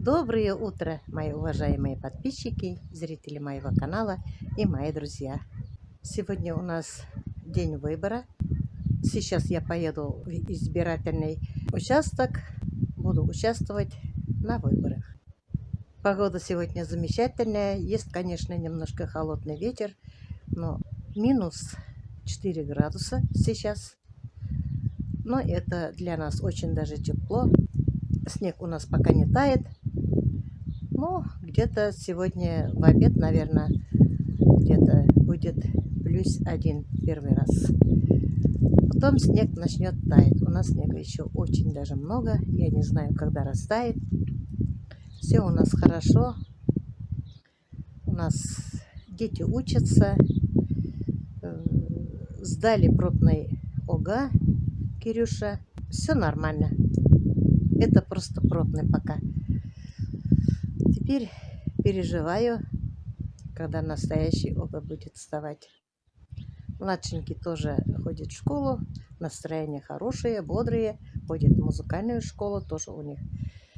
Доброе утро, мои уважаемые подписчики, зрители моего канала и мои друзья. Сегодня у нас день выбора. Сейчас я поеду в избирательный участок, буду участвовать на выборах. Погода сегодня замечательная, есть, конечно, немножко холодный ветер, но минус 4 градуса сейчас. Но это для нас очень даже тепло. Снег у нас пока не тает. Ну, где-то сегодня в обед, наверное, где-то будет +1 первый раз. Потом снег начнет таять. У нас снега еще очень даже много. Я не знаю, когда растает. Все у нас хорошо. У нас дети учатся. Сдали пробный ОГА, Кирюша. Все нормально. Это просто пробный пока. Теперь переживаю, когда настоящий ОГА будет вставать. Младшенький тоже ходит в школу, настроение хорошее, бодрые, ходит в музыкальную школу, тоже у них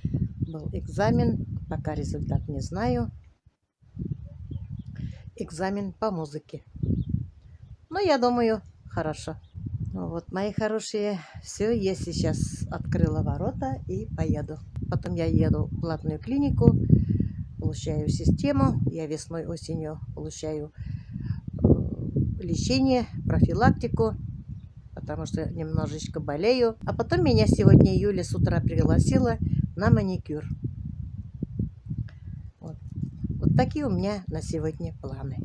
был экзамен, пока результат не знаю. Экзамен по музыке. Но я думаю, хорошо. Ну вот, мои хорошие, все, я сейчас открыла ворота и поеду. Потом я еду в платную клинику, получаю систему. Я весной, осенью получаю лечение, профилактику, потому что немножечко болею. А потом меня сегодня Юля с утра пригласила на маникюр. Вот такие у меня на сегодня планы.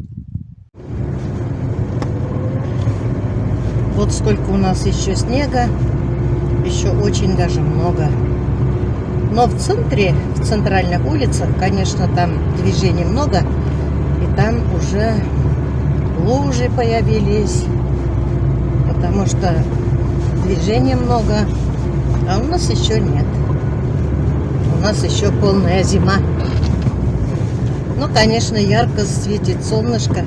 Вот сколько у нас еще снега, еще очень даже много. Но в центре, в центральных улицах, конечно, там движений много, и там уже лужи появились, потому что движения много, а у нас еще нет. У нас еще полная зима. Ну, конечно, ярко светит солнышко.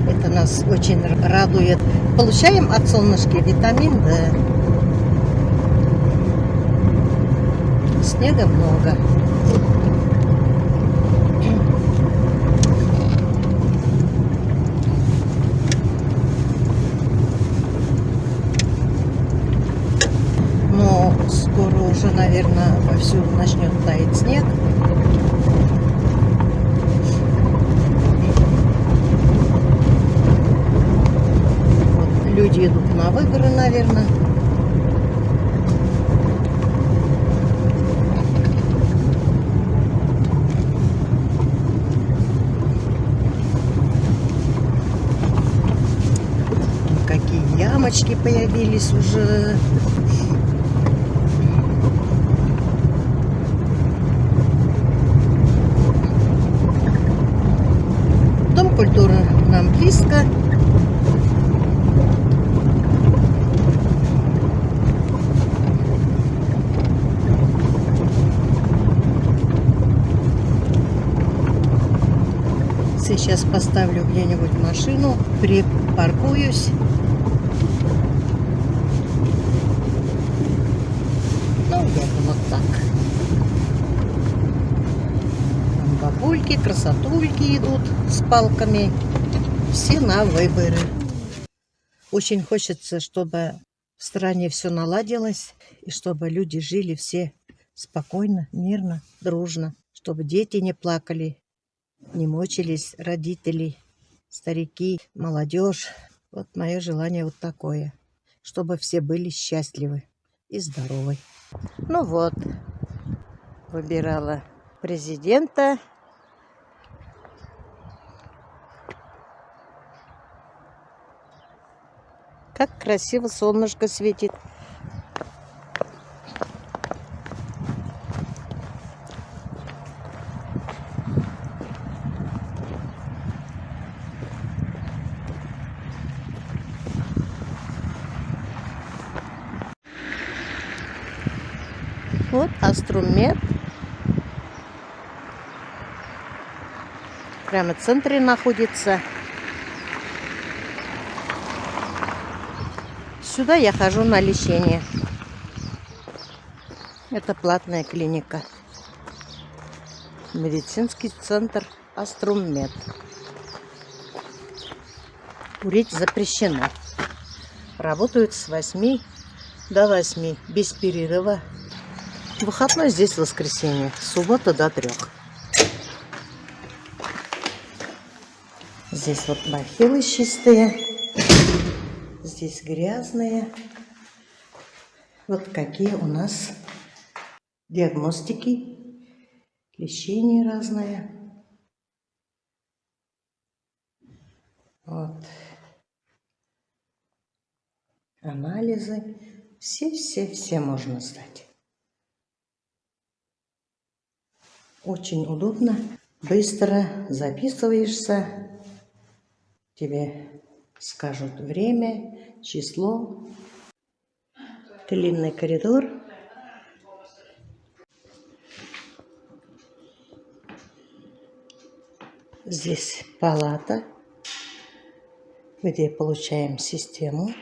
Это нас очень радует. Получаем от солнышка витамин D. Снега много. Но скоро уже, наверное, вовсю начнет таять снег. Вот, люди идут на выборы, наверное. Какие ямочки появились уже. Дом культуры нам близко. Сейчас поставлю где-нибудь машину, припаркуюсь. Ну, где-то вот так. Там бабульки, красотульки идут с палками. Все на выборы. Очень хочется, чтобы в стране все наладилось, и чтобы люди жили все спокойно, мирно, дружно. Чтобы дети не плакали, не мучились родители, старики, молодежь. Вот мое желание вот такое. Чтобы все были счастливы и здоровы. Ну вот, выбирала президента. Как красиво солнышко светит. Вот Аструмед. Прямо в центре находится. Сюда я хожу на лечение. Это платная клиника. медицинский центр Аструммед. Курить запрещено. Работают с 8 до 8 без перерыва. Выходной здесь воскресенье, суббота до 3. Здесь вот бахилы чистые, здесь грязные. Вот какие у нас диагностики, лечение разное. Вот. Анализы. Все можно сдать. Очень удобно. Быстро записываешься. Тебе скажут время, число. Длинный коридор. Здесь палата, где получаем систему.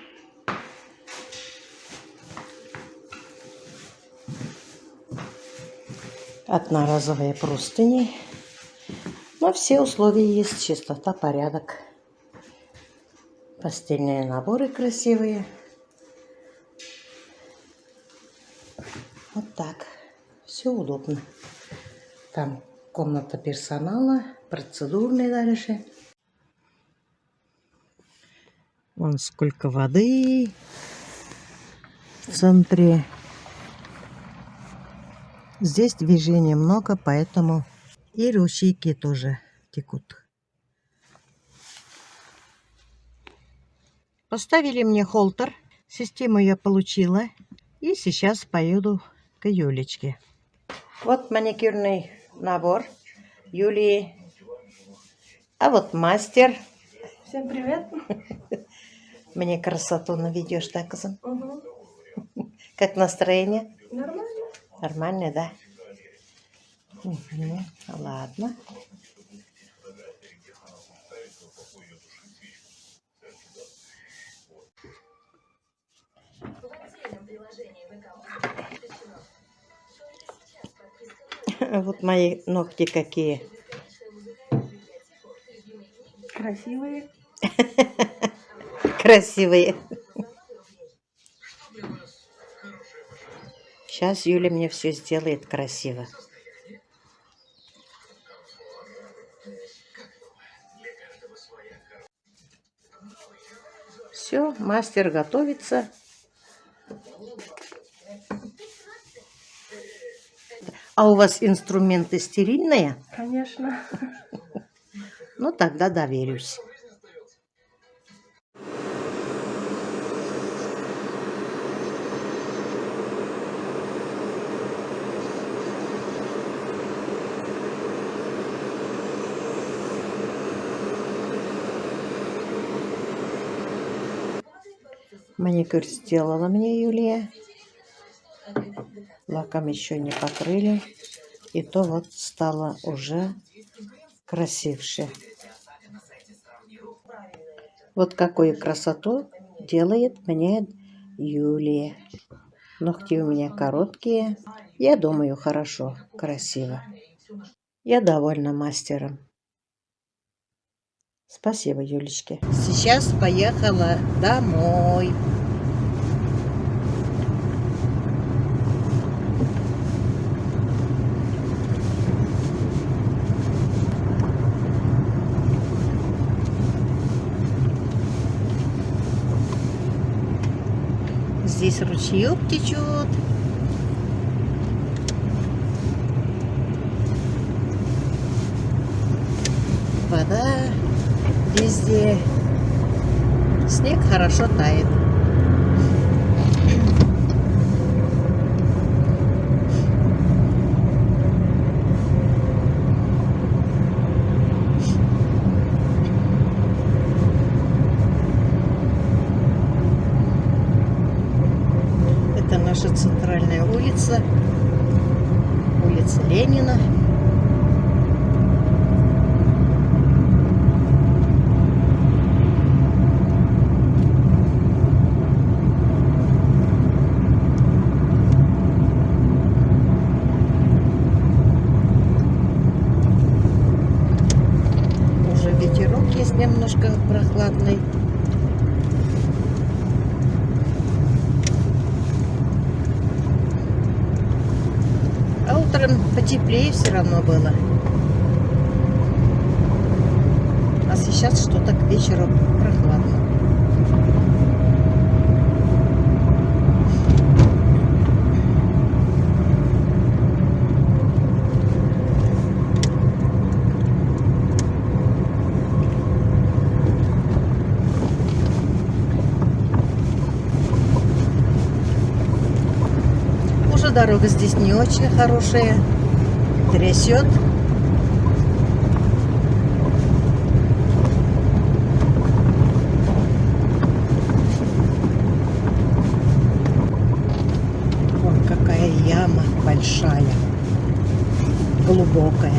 Одноразовые простыни. Но все условия есть. Чистота, порядок. Постельные наборы красивые. Вот так. Все удобно. Там комната персонала, процедурные дальше. Вон сколько воды в центре. Здесь движения много, поэтому и ручейки тоже текут. Поставили мне холтер. Систему я получила. И сейчас поеду к Юлечке. Вот маникюрный набор Юлии. А вот мастер. Всем привет. Мне красоту наведешь, так, Казан? Угу. Как настроение? Нормально. Нормально, да? Угу. Ладно. Вот мои ногти какие. Красивые. Красивые. Сейчас Юля мне все сделает красиво. Все, мастер готовится. А у вас инструменты стерильные? Конечно. Ну, тогда доверюсь. Маникюр сделала мне Юлия. Лаком еще не покрыли. И то вот стало уже красивше. Вот какую красоту делает мне Юлия. Ногти у меня короткие. Я думаю, хорошо, красиво. Я довольна мастером. Спасибо, Юлечке. Сейчас поехала домой. Здесь ручеек течет. Вода везде. Снег хорошо тает. Это наша центральная улица. Улица Ленина. немножко прохладный. А утром потеплее все равно было. А сейчас что-то к вечеру прохладно. Уже дорога здесь не очень хорошая. Трясет. Вон какая яма большая, глубокая.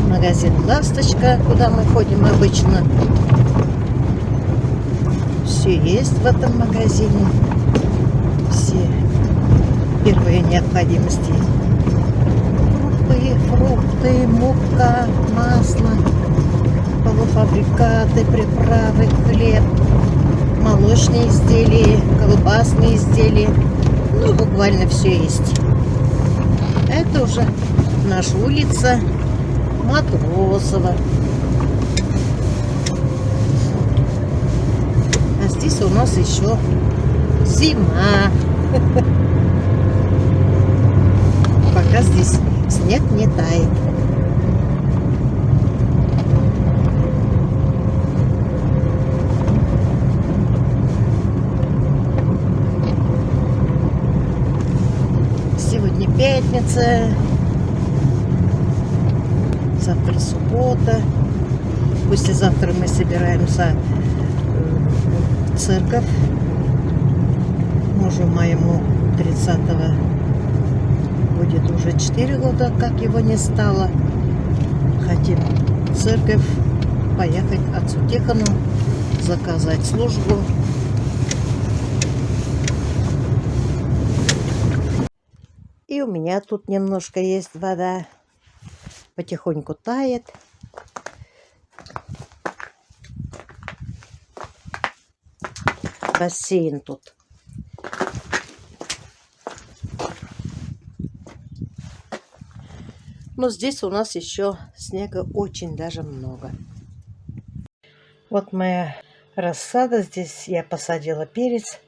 Магазин «Ласточка», куда мы ходим обычно. Все есть в этом магазине. Все первые необходимости. Крупы, фрукты, мука, масло, полуфабрикаты, приправы, хлеб, молочные изделия, колбасные изделия. Ну, буквально все есть. Это уже наша улица Матросова. А здесь у нас еще зима. Пока здесь снег не тает. Сегодня пятница. Завтра суббота. Послезавтра мы собираемся в церковь. Мужу моему 30-го будет уже 4 года, как его не стало. Хотим в церковь поехать отцу Тихону, заказать службу. И у меня тут немножко есть вода. Потихоньку тает. Бассейн тут. Но здесь у нас еще снега очень даже много. Вот моя рассада. Здесь я посадила перец.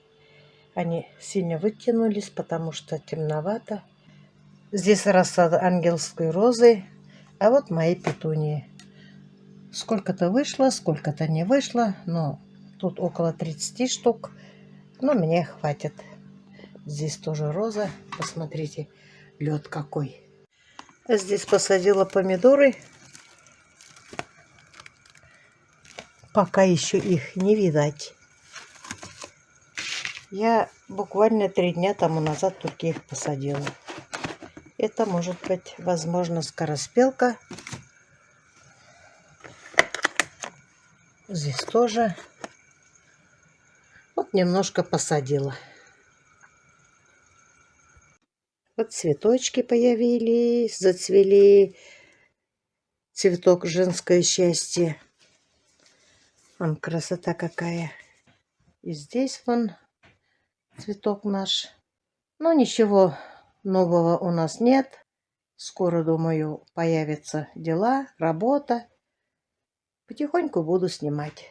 Они сильно вытянулись, потому что темновато. Здесь рассада ангельской розы. А вот мои петунии. Сколько-то вышло, сколько-то не вышло. Но тут около 30 штук. Но мне хватит. Здесь тоже роза. Посмотрите, лед какой. Здесь посадила помидоры. Пока еще их не видать. Я буквально 3 дня тому назад только их посадила. Это может быть, возможно, скороспелка. Здесь тоже. Вот немножко посадила. Вот цветочки появились, зацвели. Цветок женское счастье. Вон красота какая. И здесь вон цветок наш. Но ничего нового у нас нет. Скоро, думаю, появятся дела, работа. Потихоньку буду снимать.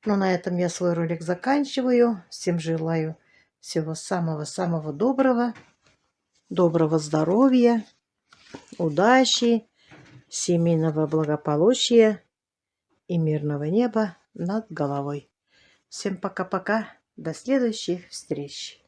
Но на этом я свой ролик заканчиваю. Всем желаю всего самого-самого доброго. Доброго здоровья, удачи, семейного благополучия и мирного неба над головой. Всем пока-пока. До следующих встреч.